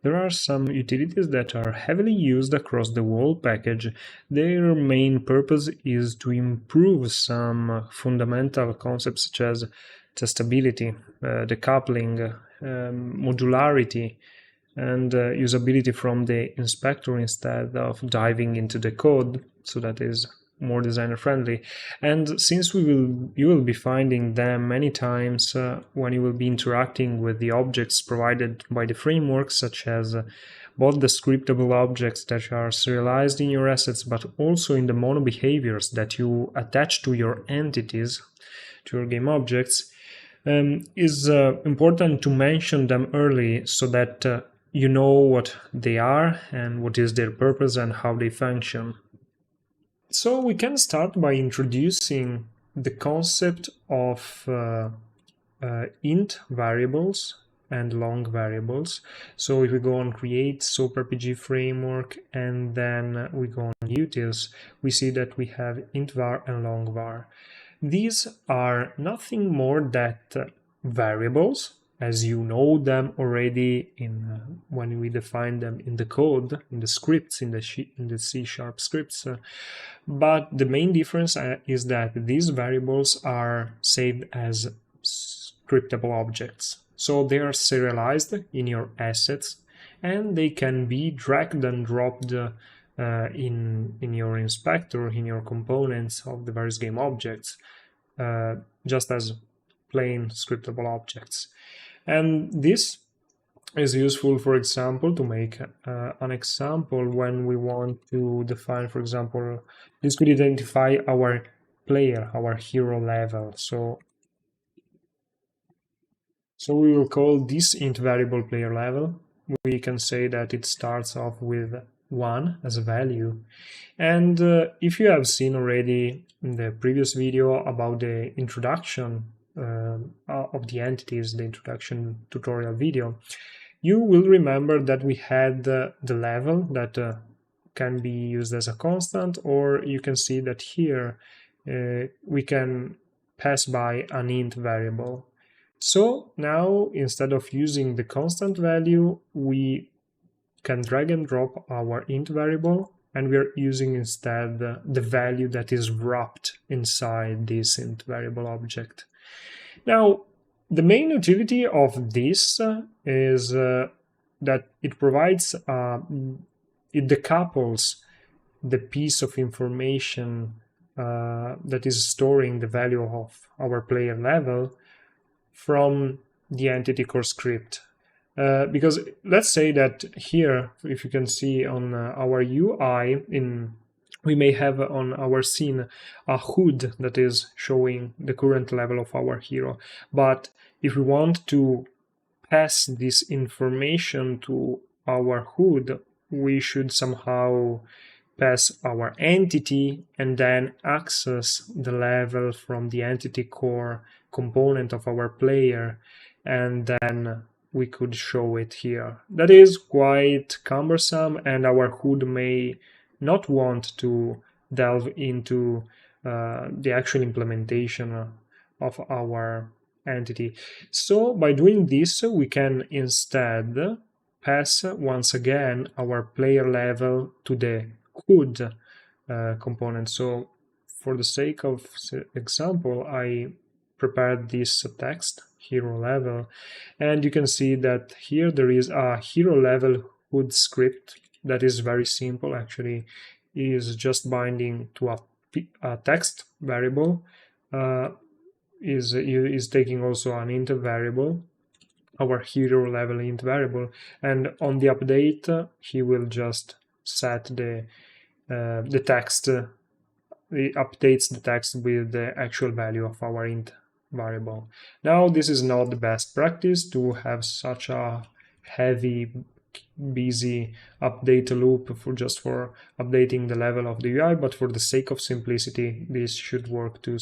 there are some utilities that are heavily used across the whole package. Their main purpose is to improve some fundamental concepts such as testability, decoupling, modularity, and usability from the inspector instead of diving into the code, so that is more designer friendly. And since you will be finding them many times when you will be interacting with the objects provided by the framework, such as both the scriptable objects that are serialized in your assets, but also in the mono behaviors that you attach to your entities, to your game objects, is important to mention them early so that you know what they are and what is their purpose and how they function. So we can start by introducing the concept of int variables and long variables. So if we go on create SOAP RPG framework and then we go on utils, we see that we have IntVar and LongVar. These are nothing more than variables, as you know them already when we define them in the code, in the scripts, in the C# scripts. But the main difference is that these variables are saved as scriptable objects. So they are serialized in your assets and they can be dragged and dropped in your inspector, in your components of the various game objects, just as plain scriptable objects. And this is useful, for example, to make an example when we want to define, for example, this could identify our player, our hero level. So we will call this int variable player level. We can say that it starts off with 1 as a value. And if you have seen already in the previous video about the introduction of the entities, the introduction tutorial video, you will remember that we had the level that can be used as a constant, or you can see that here we can pass by an int variable. So now, instead of using the constant value, we can drag and drop our int variable, and we are using instead the value that is wrapped inside this int variable object. Now, the main utility of this is that it provides, it decouples the piece of information that is storing the value of our player level from the entity core script. Because let's say that here, if you can see on our UI, we may have on our scene a HUD that is showing the current level of our hero. But if we want to pass this information to our HUD, we should somehow pass our entity and then access the level from the entity core component of our player, and then we could show it here. That is quite cumbersome, and our HUD may not want to delve into the actual implementation of our entity. So by doing this, we can instead pass once again our player level to the HUD component. So for the sake of example, I prepared this text, hero level, and you can see that here there is a hero level HUD script that is very simple. Actually, is just binding to a text variable, is taking also an int variable, our hero level int variable, and on the update he will just set the text, it updates the text with the actual value of our int variable. Now, this is not the best practice to have such a heavy, busy update loop for updating the level of the UI, but for the sake of simplicity, this should work to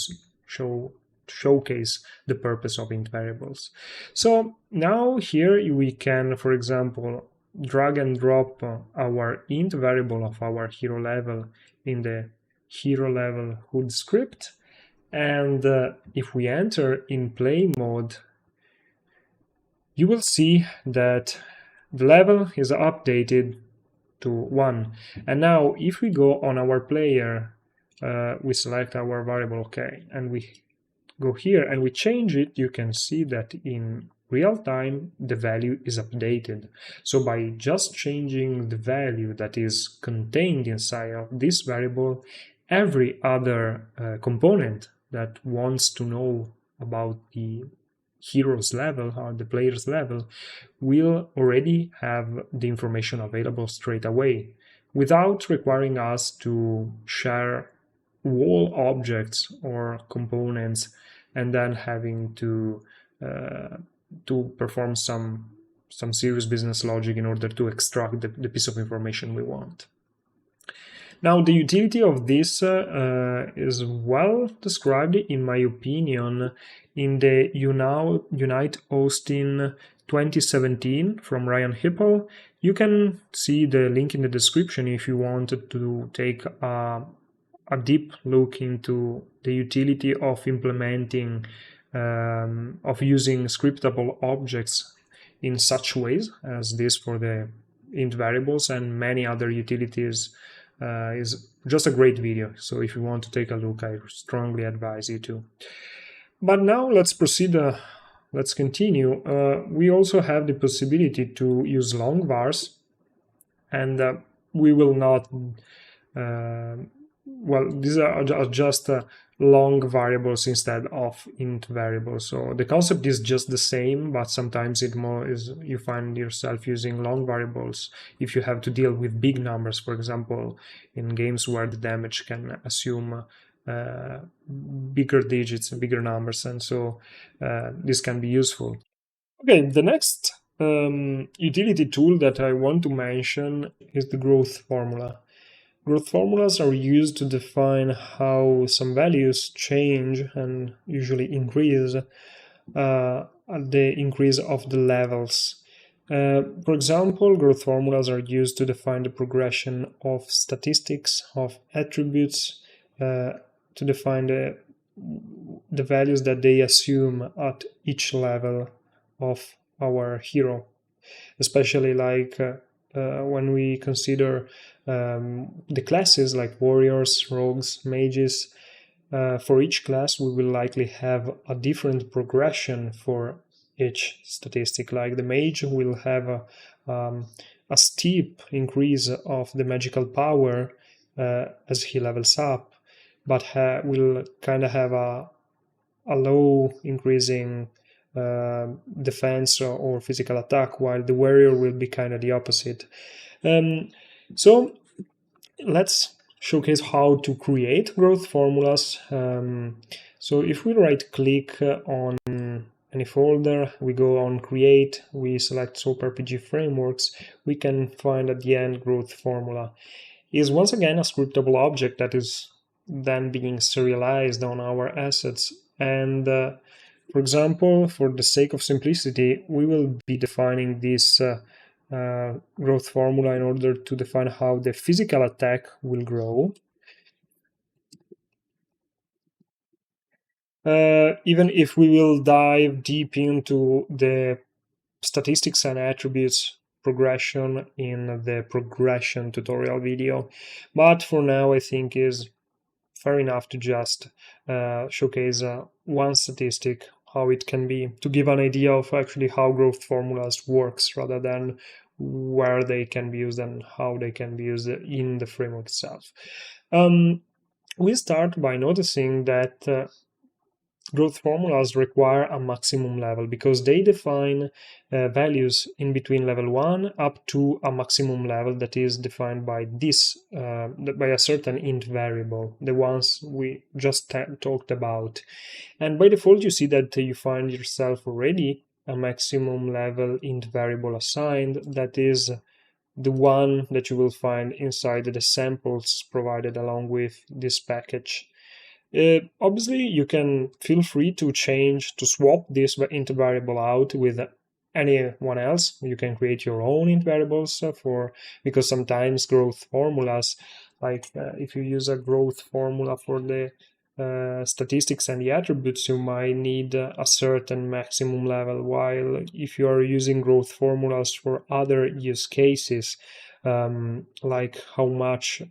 showcase the purpose of int variables. So now here we can, for example, drag and drop our int variable of our hero level in the hero level HUD script, and if we enter in play mode, you will see that the level is updated to 1. And now if we go on our player, we select our variable OK, and we go here and we change it, you can see that in real time the value is updated. So by just changing the value that is contained inside of this variable, every other component that wants to know about the hero's level or the player's level will already have the information available straight away without requiring us to share wall objects or components and then having to perform some serious business logic in order to extract the piece of information we want. Now, the utility of this is well described, in my opinion, in the Unite Austin 2017 from Ryan Hippel. You can see the link in the description if you wanted to take a deep look into the utility of implementing, of using scriptable objects in such ways as this for the int variables and many other utilities. Is just a great video. So if you want to take a look, I strongly advise you to. But now let's proceed. Let's continue. We also have the possibility to use LongVars, and we will not. Well, these are just long variables instead of int variables. So the concept is just the same, but sometimes it more is you find yourself using long variables if you have to deal with big numbers, for example, in games where the damage can assume bigger digits and bigger numbers, and so this can be useful. Okay, the next utility tool that I want to mention is the growth formula. Growth formulas are used to define how some values change and usually increase at the increase of the levels. For example, growth formulas are used to define the progression of statistics, of attributes, to define the values that they assume at each level of our hero, especially like when we consider the classes like warriors, rogues, mages. For each class, we will likely have a different progression for each statistic. Like the mage will have a steep increase of the magical power as he levels up, but will kind of have a low increasing defense or physical attack, while the warrior will be kind of the opposite. So let's showcase how to create growth formulas. So if we right click on any folder, we go on create, we select SOAP RPG frameworks, we can find at the end growth formula. It is once again a scriptable object that is then being serialized on our assets. And for example, for the sake of simplicity, we will be defining this growth formula in order to define how the physical attack will grow. Even if we will dive deep into the statistics and attributes progression in the progression tutorial video. But for now, I think is fair enough to just showcase one statistic, how it can be, to give an idea of actually how growth formulas works rather than where they can be used and how they can be used in the framework itself. We start by noticing that growth formulas require a maximum level because they define values in between level 1 up to a maximum level that is defined by this, by a certain int variable, the ones we just talked about. And by default, you see that you find yourself already a maximum level int variable assigned, that is the one that you will find inside the samples provided along with this package. Obviously, you can feel free to swap this int variable out with anyone else. You can create your own int variables because sometimes growth formulas, like if you use a growth formula for the statistics and the attributes, you might need a certain maximum level, while if you are using growth formulas for other use cases, like how much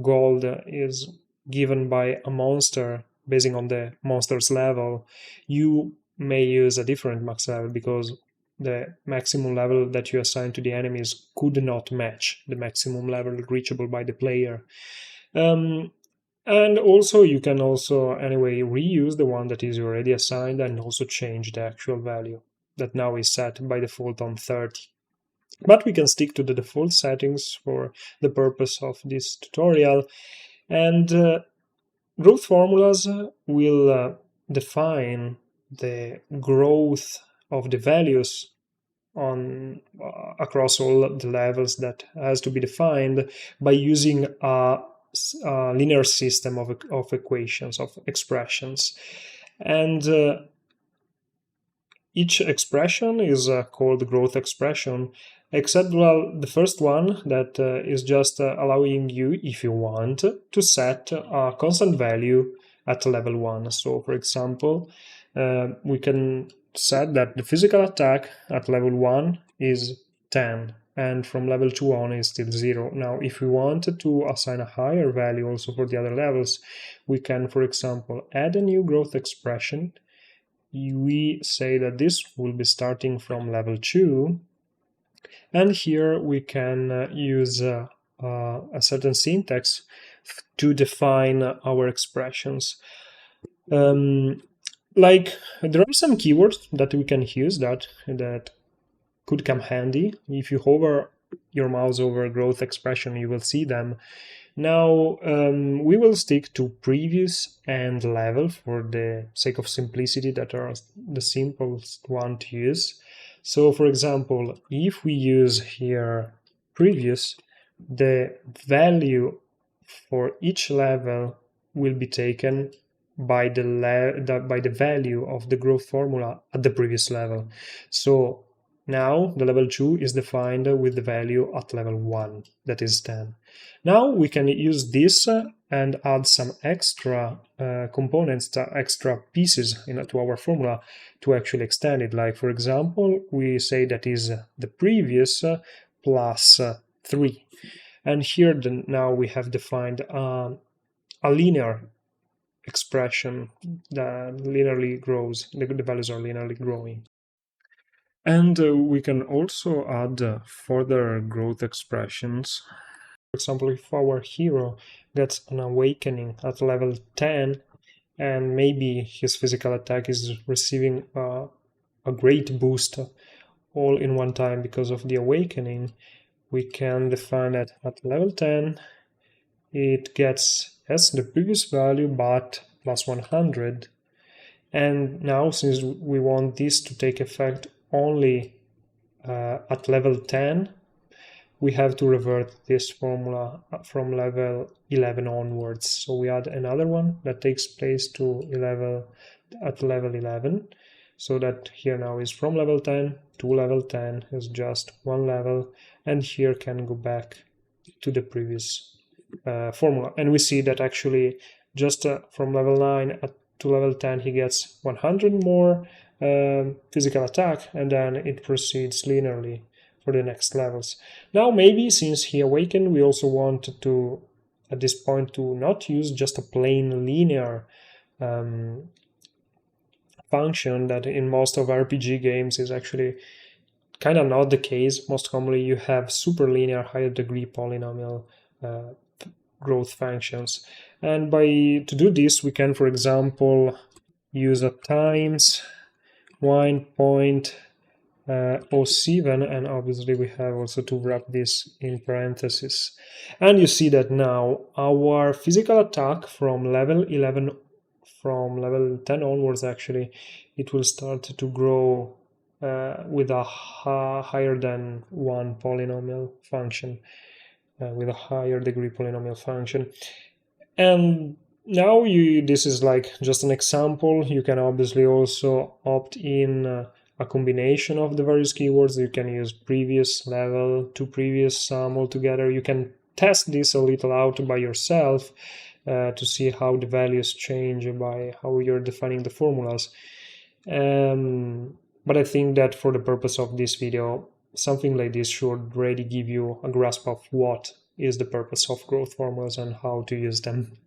gold is given by a monster based on the monster's level, you may use a different max level because the maximum level that you assign to the enemies could not match the maximum level reachable by the player. And also you can also anyway reuse the one that is already assigned and also change the actual value that now is set by default on 30. But we can stick to the default settings for the purpose of this tutorial. And growth formulas will define the growth of the values on across all the levels that has to be defined by using a linear system of equations, of expressions. And each expression is called growth expression, except, well, the first one that is just allowing you, if you want, to set a constant value at level 1. So, for example, we can set that the physical attack at level 1 is 10, and from level 2 on is still 0. Now, if we wanted to assign a higher value also for the other levels, we can, for example, add a new growth expression. We say that this will be starting from level 2, and here we can use a certain syntax to define our expressions. Like, there are some keywords that we can use that could come handy. If you hover your mouse over growth expression, you will see them. Now, we will stick to previous and level for the sake of simplicity, that are the simplest one to use. So, for example, if we use here previous, the value for each level will be taken by the value of the growth formula at the previous level. So now the level 2 is defined with the value at level 1, that is 10. Now we can use this and add some extra components, extra pieces to our formula to actually extend it. Like, for example, we say that is the previous plus 3. And here now we have defined a linear expression that linearly grows, the values are linearly growing. And we can also add further growth expressions. For example, if our hero gets an awakening at level 10, and maybe his physical attack is receiving a great boost all in one time because of the awakening, we can define that at level 10 it gets as the previous value but plus 100. And now, since we want this to take effect only at level 10, we have to revert this formula from level 11 onwards. So we add another one that takes place at level 11. So that here now is from level 10 to level 10 is just one level, and here can go back to the previous formula. And we see that actually just from level 9 to level 10 he gets 100 more physical attack, and then it proceeds linearly for the next levels. Now maybe since he awakened, we also want to, at this point, to not use just a plain linear function that in most of RPG games is actually kind of not the case. Most commonly you have superlinear higher degree polynomial growth functions. And to do this, we can, for example, use a times 1.07, and obviously we have also to wrap this in parentheses. And you see that now our physical attack from level 11, from level 10 onwards, actually, it will start to grow with a higher than 1 polynomial function, with a higher degree polynomial function. And now this is like just an example. You can obviously also opt in a combination of the various keywords. You can use previous level to previous sum altogether. You can test this a little out by yourself to see how the values change by how you're defining the formulas. But I think that for the purpose of this video, something like this should already give you a grasp of what is the purpose of growth formulas and how to use them.